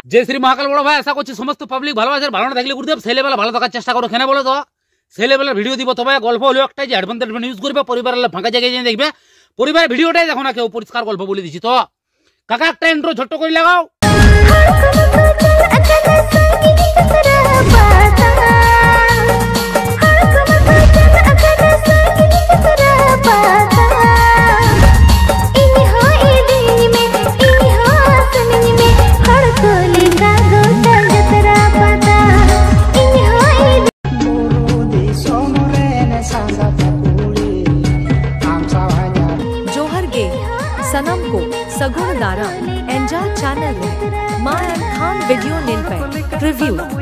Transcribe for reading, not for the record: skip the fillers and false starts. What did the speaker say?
जय श्री महाकाल बड़ भाई आशा करছি সমস্ত পাবলিক ভালো আছে ভালো না থাকলে গুরুদেব সেই লেভেলে ভালো থাকার চেষ্টা করো কেন বলো তো সেই লেভেলের ভিডিও দিব তবে গল্প হলো একটাই যে অ্যাডভান্টেজ ইউজ করবে পরিবারের ফাঁকা জায়গায় যেয়ে দেখবে পরিবারের ভিডিওটাই দেখো না কেউ পরিষ্কার গল্প বলে দিছি তো কাকা একটা ইন্ট্রো ছোট করে লাগাও सनम को सगुण दारा एंजा चैनल में मां एंड खान वीडियो निल पे रिव्यू